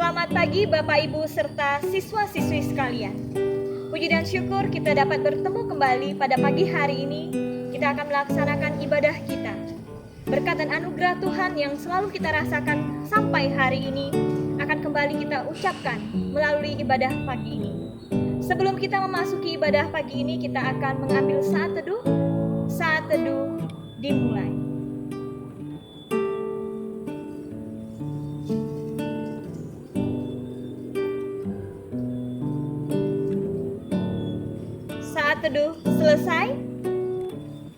Selamat pagi Bapak Ibu serta siswa-siswi sekalian. Puji dan syukur kita dapat bertemu kembali pada pagi hari ini. Kita akan melaksanakan ibadah kita. Berkat dan anugerah Tuhan yang selalu kita rasakan sampai hari ini akan kembali kita ucapkan melalui ibadah pagi ini. Sebelum kita memasuki ibadah pagi ini, kita akan mengambil saat teduh. Saat teduh dimulai. Saat teduh selesai,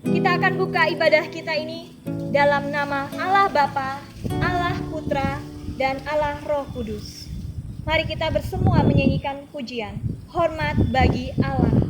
kita akan buka ibadah kita ini dalam nama Allah Bapa, Allah Putra, dan Allah Roh Kudus. Mari kita bersemua menyanyikan pujian, hormat bagi Allah.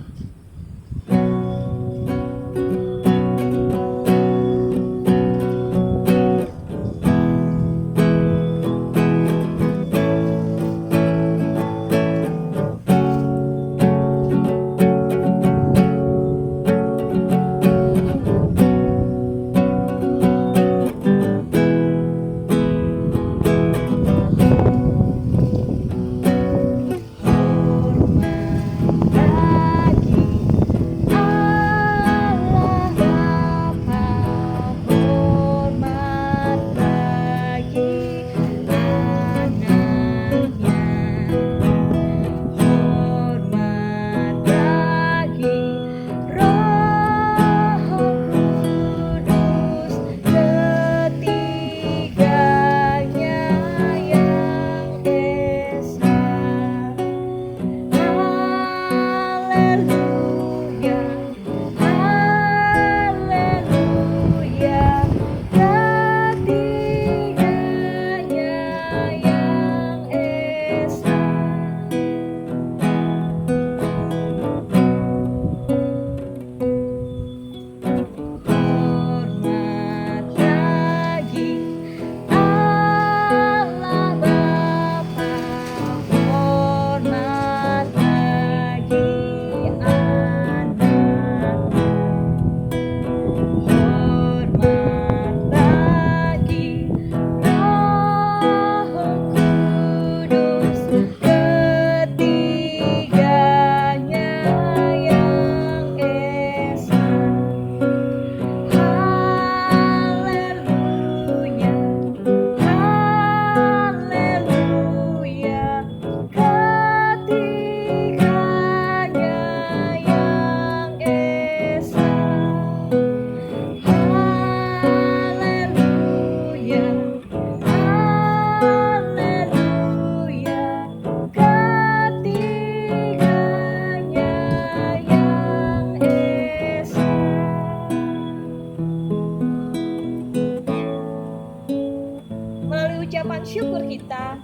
Syukur kita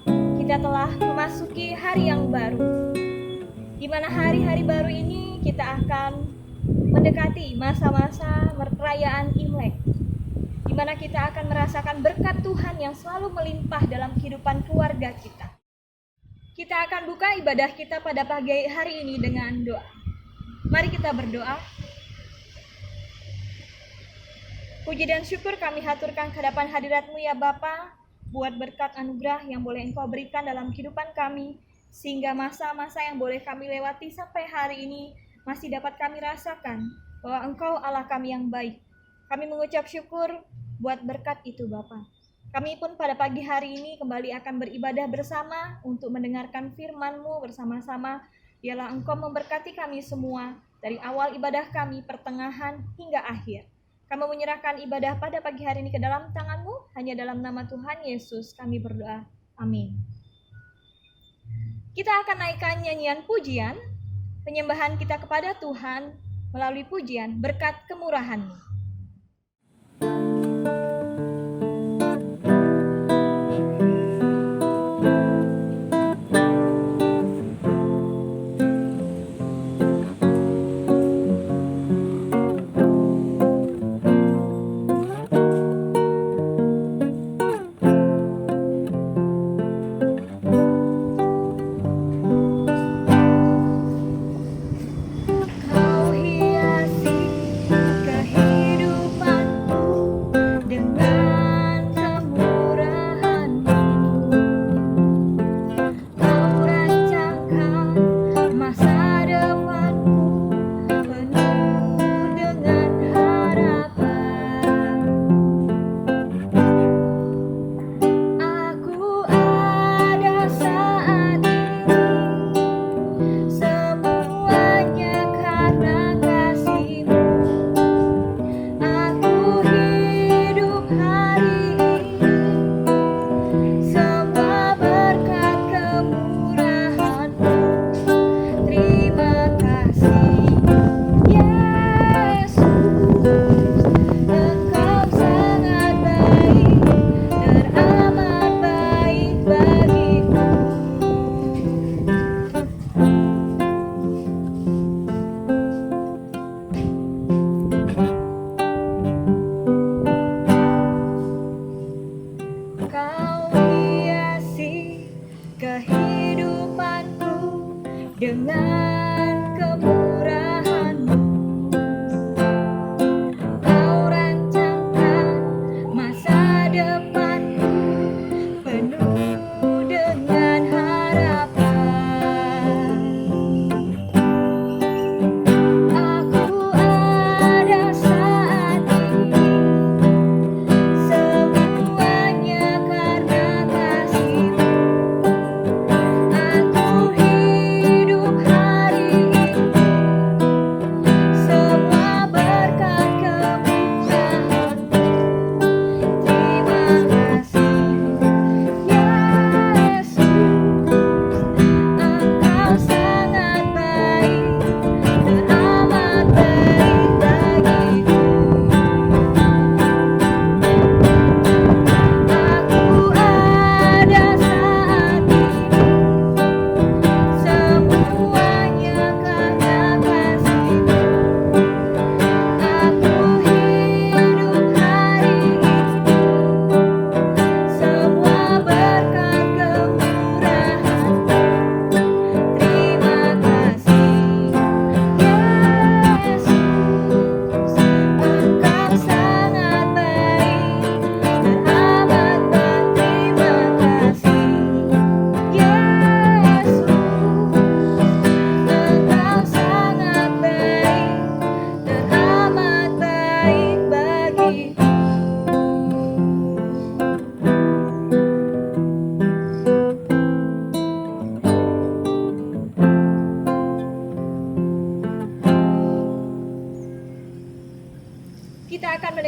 telah memasuki hari yang baru, di mana hari-hari baru ini kita akan mendekati masa-masa perayaan Imlek, di mana kita akan merasakan berkat Tuhan yang selalu melimpah dalam kehidupan keluarga kita. Kita akan buka ibadah kita pada pagi hari ini dengan doa. Mari kita berdoa. Puji dan syukur kami haturkan ke hadapan hadirat-Mu ya Bapa, buat berkat anugerah yang boleh Engkau berikan dalam kehidupan kami, sehingga masa-masa yang boleh kami lewati sampai hari ini masih dapat kami rasakan bahwa Engkau Allah kami yang baik. Kami mengucap syukur buat berkat itu Bapa. Kami pun pada pagi hari ini kembali akan beribadah bersama untuk mendengarkan firman-Mu bersama-sama. Biarlah Engkau memberkati kami semua dari awal ibadah kami, pertengahan hingga akhir. Kami menyerahkan ibadah pada pagi hari ini ke dalam tangan-Mu, hanya dalam nama Tuhan Yesus kami berdoa. Amin. Kita akan naikkan nyanyian pujian, penyembahan kita kepada Tuhan melalui pujian berkat kemurahan-Mu. Kau hiasi kehidupan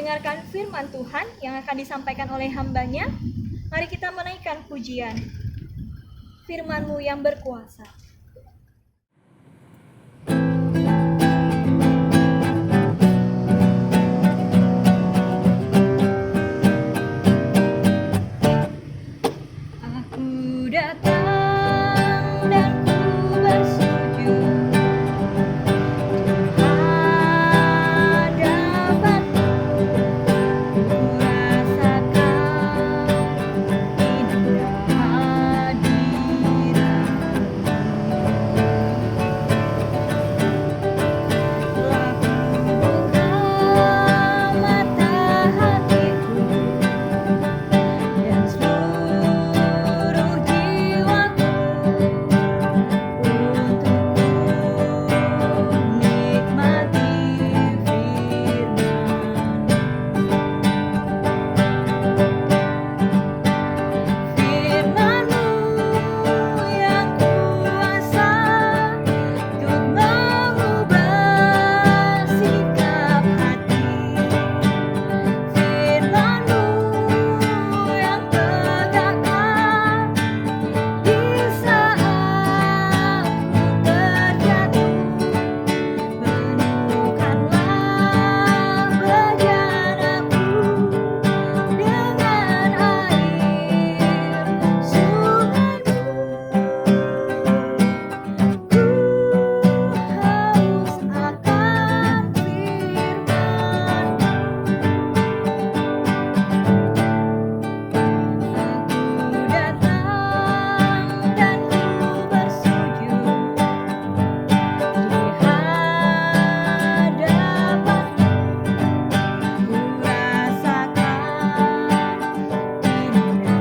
mendengarkan firman Tuhan yang akan disampaikan oleh hamba-Nya, mari kita menaikkan pujian. Firman-Mu yang berkuasa. Aku datang dan ku bersujud hadapan-Mu, ku rasakan indah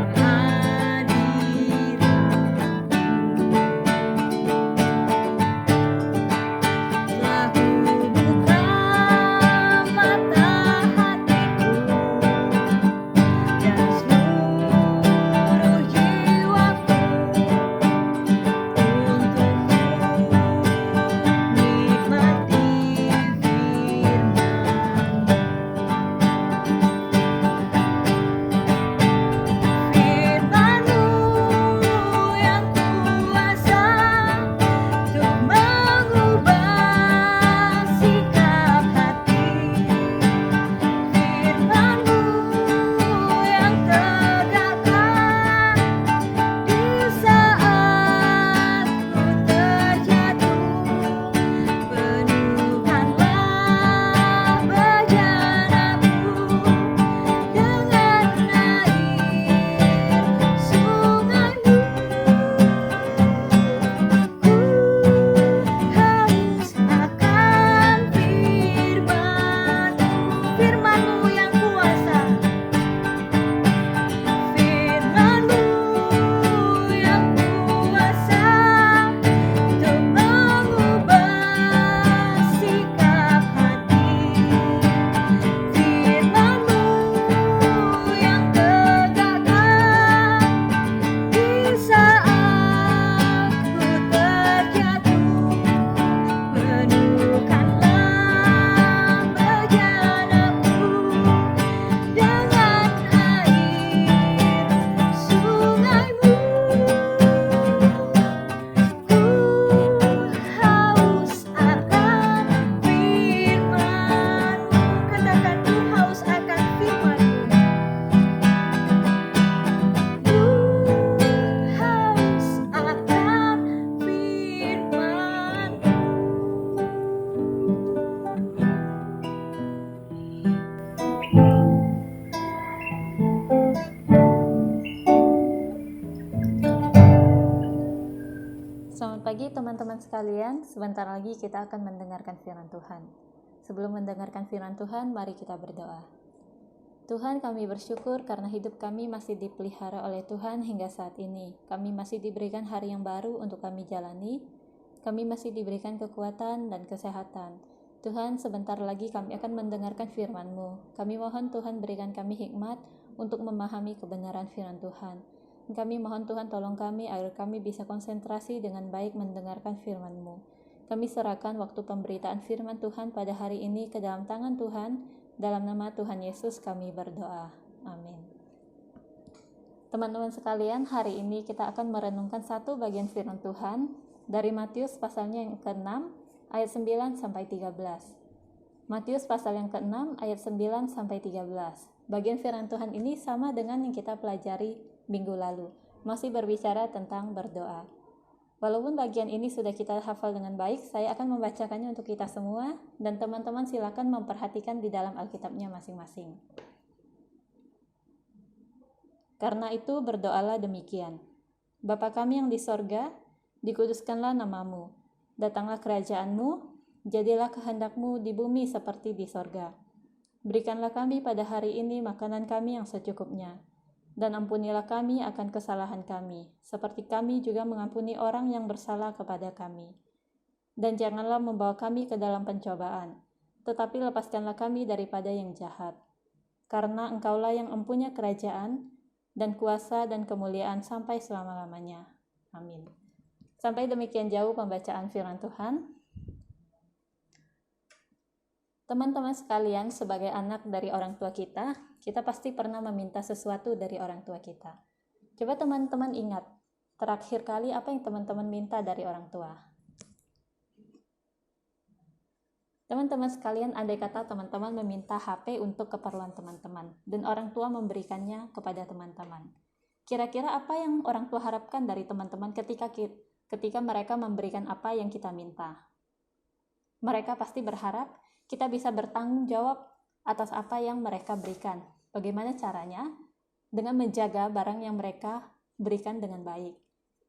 Selamat pagi teman-teman sekalian, sebentar lagi kita akan mendengarkan firman Tuhan. Sebelum mendengarkan firman Tuhan, mari kita berdoa. Tuhan, kami bersyukur karena hidup kami masih dipelihara oleh Tuhan hingga saat ini. Kami masih diberikan hari yang baru untuk kami jalani. Kami masih diberikan kekuatan dan kesehatan. Tuhan, sebentar lagi kami akan mendengarkan firman-Mu. Kami mohon Tuhan berikan kami hikmat untuk memahami kebenaran firman Tuhan. Kami mohon Tuhan tolong kami agar kami bisa konsentrasi dengan baik mendengarkan firman-Mu. Kami serahkan waktu pemberitaan firman Tuhan pada hari ini ke dalam tangan Tuhan. Dalam nama Tuhan Yesus kami berdoa. Amin. Teman-teman sekalian, hari ini kita akan merenungkan satu bagian firman Tuhan dari Matius pasalnya yang ke-6 ayat 9 sampai 13. Matius pasal yang ke-6 ayat 9 sampai 13. Bagian firman Tuhan ini sama dengan yang kita pelajari minggu lalu, masih berbicara tentang berdoa. Walaupun bagian ini sudah kita hafal dengan baik, saya akan membacakannya untuk kita semua dan teman-teman silakan memperhatikan di dalam Alkitabnya masing-masing. Karena itu berdoalah demikian. Bapa kami yang di sorga, dikuduskanlah namamu. Datanglah kerajaanmu, jadilah kehendakmu di bumi seperti di sorga. Berikanlah kami pada hari ini makanan kami yang secukupnya. Dan ampunilah kami akan kesalahan kami, seperti kami juga mengampuni orang yang bersalah kepada kami. Dan janganlah membawa kami ke dalam pencobaan, tetapi lepaskanlah kami daripada yang jahat. Karena Engkaulah yang empunya kerajaan, dan kuasa dan kemuliaan sampai selama-lamanya. Amin. Sampai demikian jauh pembacaan firman Tuhan. Teman-teman sekalian, sebagai anak dari orang tua kita pasti pernah meminta sesuatu dari orang tua kita. Coba teman-teman ingat, terakhir kali apa yang teman-teman minta dari orang tua? Teman-teman sekalian, andai kata teman-teman meminta HP untuk keperluan teman-teman dan orang tua memberikannya kepada teman-teman. Kira-kira apa yang orang tua harapkan dari teman-teman ketika mereka memberikan apa yang kita minta? Mereka pasti berharap kita bisa bertanggung jawab atas apa yang mereka berikan. Bagaimana caranya? Dengan menjaga barang yang mereka berikan dengan baik.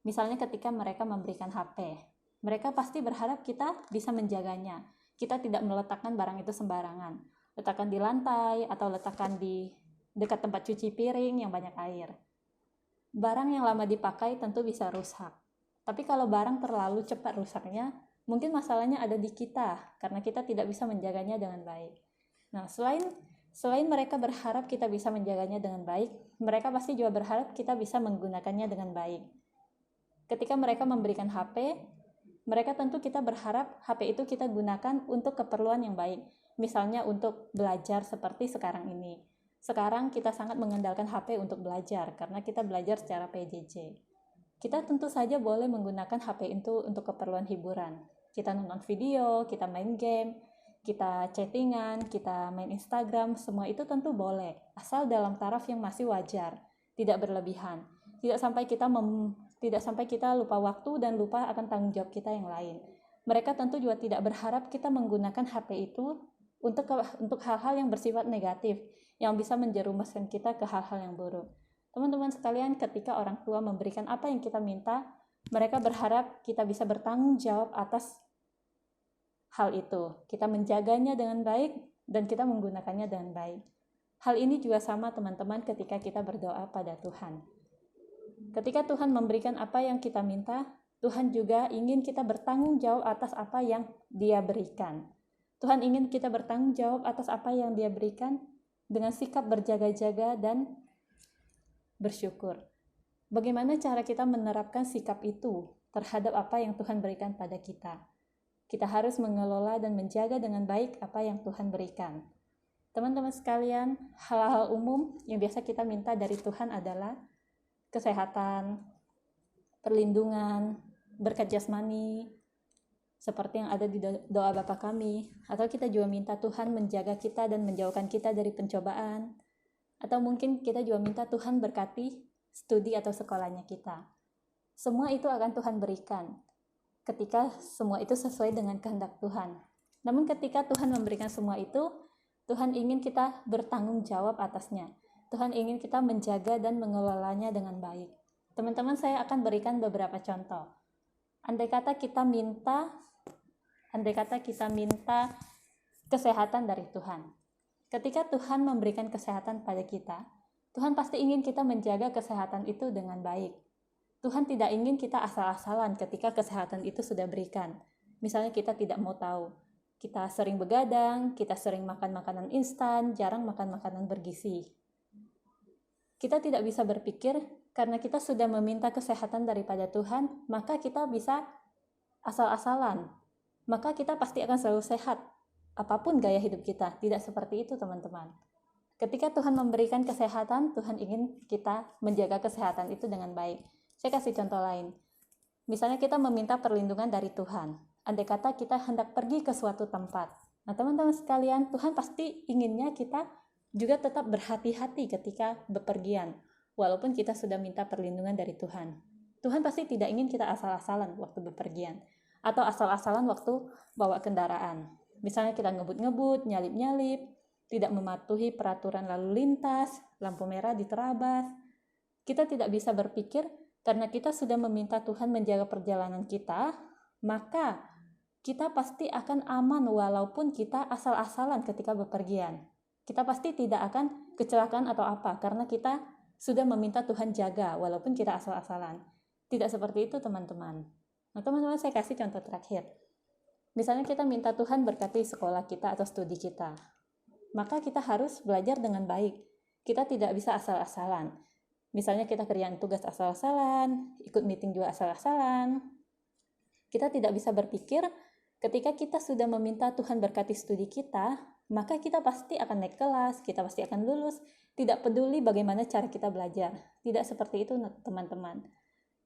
Misalnya ketika mereka memberikan HP, mereka pasti berharap kita bisa menjaganya. Kita tidak meletakkan barang itu sembarangan. Letakkan di lantai atau letakkan di dekat tempat cuci piring yang banyak air. Barang yang lama dipakai tentu bisa rusak. Tapi kalau barang terlalu cepat rusaknya, mungkin masalahnya ada di kita karena kita tidak bisa menjaganya dengan baik. Nah, selain mereka berharap kita bisa menjaganya dengan baik, mereka pasti juga berharap kita bisa menggunakannya dengan baik. Ketika mereka memberikan HP, mereka tentu kita berharap HP itu kita gunakan untuk keperluan yang baik. Misalnya untuk belajar seperti sekarang ini. Sekarang kita sangat mengandalkan HP untuk belajar karena kita belajar secara PJJ. Kita tentu saja boleh menggunakan HP itu untuk keperluan hiburan. Kita nonton video, kita main game, kita chattingan, kita main Instagram, semua itu tentu boleh. Asal dalam taraf yang masih wajar, tidak berlebihan. Tidak sampai kita lupa waktu dan lupa akan tanggung jawab kita yang lain. Mereka tentu juga tidak berharap kita menggunakan HP itu untuk hal-hal yang bersifat negatif, yang bisa menjerumuskan kita ke hal-hal yang buruk. Teman-teman sekalian, ketika orang tua memberikan apa yang kita minta, mereka berharap kita bisa bertanggung jawab atas hal itu. Kita menjaganya dengan baik dan kita menggunakannya dengan baik. Hal ini juga sama teman-teman ketika kita berdoa pada Tuhan. Ketika Tuhan memberikan apa yang kita minta, Tuhan juga ingin kita bertanggung jawab atas apa yang Dia berikan. Tuhan ingin kita bertanggung jawab atas apa yang Dia berikan dengan sikap berjaga-jaga dan bersyukur. Bagaimana cara kita menerapkan sikap itu terhadap apa yang Tuhan berikan pada kita? Kita harus mengelola dan menjaga dengan baik apa yang Tuhan berikan. Teman-teman sekalian, hal-hal umum yang biasa kita minta dari Tuhan adalah kesehatan, perlindungan, berkat jasmani, seperti yang ada di doa Bapa kami. Atau kita juga minta Tuhan menjaga kita dan menjauhkan kita dari pencobaan. Atau mungkin kita juga minta Tuhan berkati studi atau sekolahnya kita. Semua itu akan Tuhan berikan ketika semua itu sesuai dengan kehendak Tuhan. Namun ketika Tuhan memberikan semua itu, Tuhan ingin kita bertanggung jawab atasnya. Tuhan ingin kita menjaga dan mengelolanya dengan baik. Teman-teman, saya akan berikan beberapa contoh. Andai kata kita minta kesehatan dari Tuhan. Ketika Tuhan memberikan kesehatan pada kita, Tuhan pasti ingin kita menjaga kesehatan itu dengan baik. Tuhan tidak ingin kita asal-asalan ketika kesehatan itu sudah berikan. Misalnya kita tidak mau tahu. Kita sering begadang, kita sering makan makanan instan, jarang makan makanan bergizi. Kita tidak bisa berpikir karena kita sudah meminta kesehatan daripada Tuhan, maka kita bisa asal-asalan. Maka kita pasti akan selalu sehat. apapun gaya hidup kita. Tidak seperti itu, teman-teman. Ketika Tuhan memberikan kesehatan, Tuhan ingin kita menjaga kesehatan itu dengan baik. Saya kasih contoh lain. Misalnya kita meminta perlindungan dari Tuhan. Andai kata kita hendak pergi ke suatu tempat. Nah, teman-teman sekalian, Tuhan pasti inginnya kita juga tetap berhati-hati ketika bepergian, walaupun kita sudah minta perlindungan dari Tuhan. Tuhan pasti tidak ingin kita asal-asalan waktu bepergian, atau asal-asalan waktu bawa kendaraan. Misalnya kita ngebut-ngebut, nyalip-nyalip, tidak mematuhi peraturan lalu lintas, lampu merah diterabas. Kita tidak bisa berpikir karena kita sudah meminta Tuhan menjaga perjalanan kita, maka kita pasti akan aman walaupun kita asal-asalan ketika bepergian. Kita pasti tidak akan kecelakaan atau apa, karena kita sudah meminta Tuhan jaga walaupun kita asal-asalan. Tidak seperti itu, teman-teman. Nah, teman-teman, saya kasih contoh terakhir. Misalnya kita minta Tuhan berkati sekolah kita atau studi kita. Maka kita harus belajar dengan baik. Kita tidak bisa asal-asalan. Misalnya kita kerjaan tugas asal-asalan, ikut meeting juga asal-asalan. Kita tidak bisa berpikir ketika kita sudah meminta Tuhan berkati studi kita, maka kita pasti akan naik kelas, kita pasti akan lulus, tidak peduli bagaimana cara kita belajar. Tidak seperti itu, teman-teman.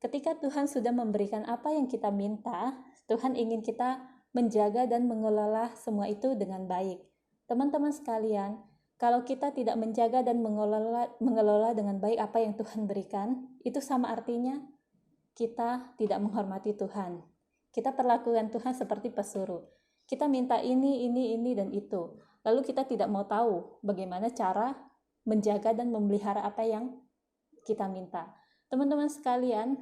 Ketika Tuhan sudah memberikan apa yang kita minta, Tuhan ingin kita menjaga dan mengelola semua itu dengan baik. Teman-teman sekalian, kalau kita tidak menjaga dan mengelola dengan baik apa yang Tuhan berikan, itu sama artinya kita tidak menghormati Tuhan. Kita perlakukan Tuhan seperti pesuruh. Kita minta ini, dan itu. Lalu kita tidak mau tahu bagaimana cara menjaga dan memelihara apa yang kita minta. Teman-teman sekalian,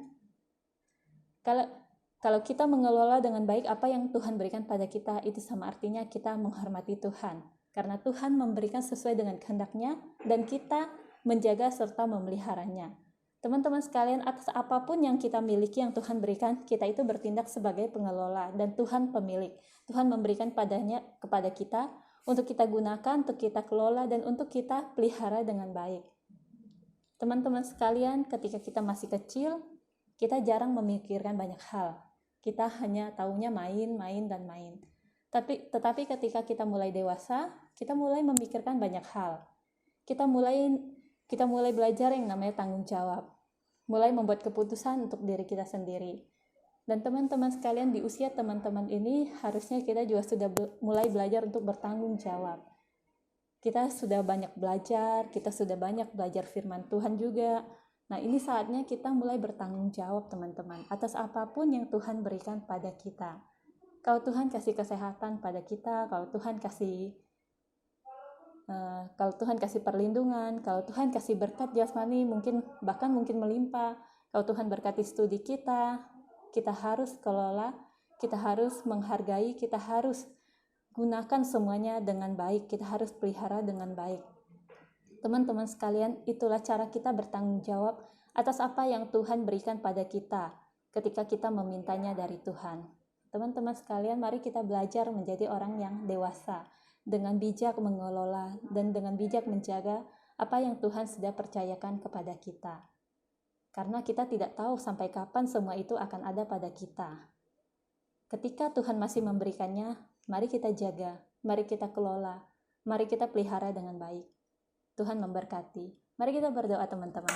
kalau kita mengelola dengan baik apa yang Tuhan berikan pada kita, itu sama artinya kita menghormati Tuhan. Karena Tuhan memberikan sesuai dengan kehendak-Nya dan kita menjaga serta memeliharanya. Teman-teman sekalian, atas apapun yang kita miliki yang Tuhan berikan, kita itu bertindak sebagai pengelola dan Tuhan pemilik. Tuhan memberikan kepada kita untuk kita gunakan, untuk kita kelola, dan untuk kita pelihara dengan baik. Teman-teman sekalian, ketika kita masih kecil, kita jarang memikirkan banyak hal. Kita hanya taunya main. Tetapi ketika kita mulai dewasa, kita mulai memikirkan banyak hal. Kita mulai belajar yang namanya tanggung jawab. Mulai membuat keputusan untuk diri kita sendiri. Dan teman-teman sekalian, di usia teman-teman ini harusnya kita juga sudah mulai belajar untuk bertanggung jawab. Kita sudah banyak belajar firman Tuhan juga. Nah, ini saatnya kita mulai bertanggung jawab, teman-teman, atas apapun yang Tuhan berikan pada kita. Kalau Tuhan kasih kesehatan pada kita, kalau Tuhan kasih perlindungan, kalau Tuhan kasih berkat jasmani, mungkin melimpah, kalau Tuhan berkati studi kita harus kelola, kita harus menghargai, kita harus gunakan semuanya dengan baik, kita harus pelihara dengan baik. Teman-teman sekalian, itulah cara kita bertanggung jawab atas apa yang Tuhan berikan pada kita ketika kita memintanya dari Tuhan. Teman-teman sekalian, mari kita belajar menjadi orang yang dewasa, dengan bijak mengelola dan dengan bijak menjaga apa yang Tuhan sudah percayakan kepada kita. Karena kita tidak tahu sampai kapan semua itu akan ada pada kita. Ketika Tuhan masih memberikannya, mari kita jaga, mari kita kelola, mari kita pelihara dengan baik. Tuhan memberkati. Mari kita berdoa, teman-teman.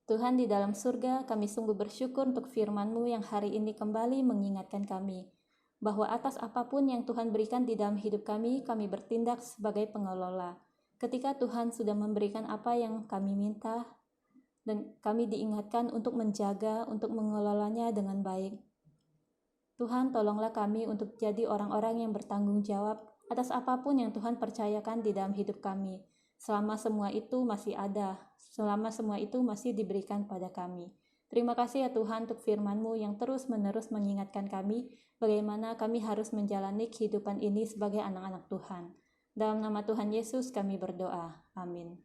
Tuhan di dalam surga, kami sungguh bersyukur untuk firman-Mu yang hari ini kembali mengingatkan kami bahwa atas apapun yang Tuhan berikan di dalam hidup kami bertindak sebagai pengelola. Ketika Tuhan sudah memberikan apa yang kami minta, dan kami diingatkan untuk menjaga, untuk mengelolanya dengan baik. Tuhan, tolonglah kami untuk jadi orang-orang yang bertanggung jawab atas apapun yang Tuhan percayakan di dalam hidup kami. Selama semua itu masih ada, selama semua itu masih diberikan pada kami. Terima kasih ya Tuhan untuk firman-Mu yang terus-menerus mengingatkan kami bagaimana kami harus menjalani kehidupan ini sebagai anak-anak Tuhan. Dalam nama Tuhan Yesus kami berdoa. Amin.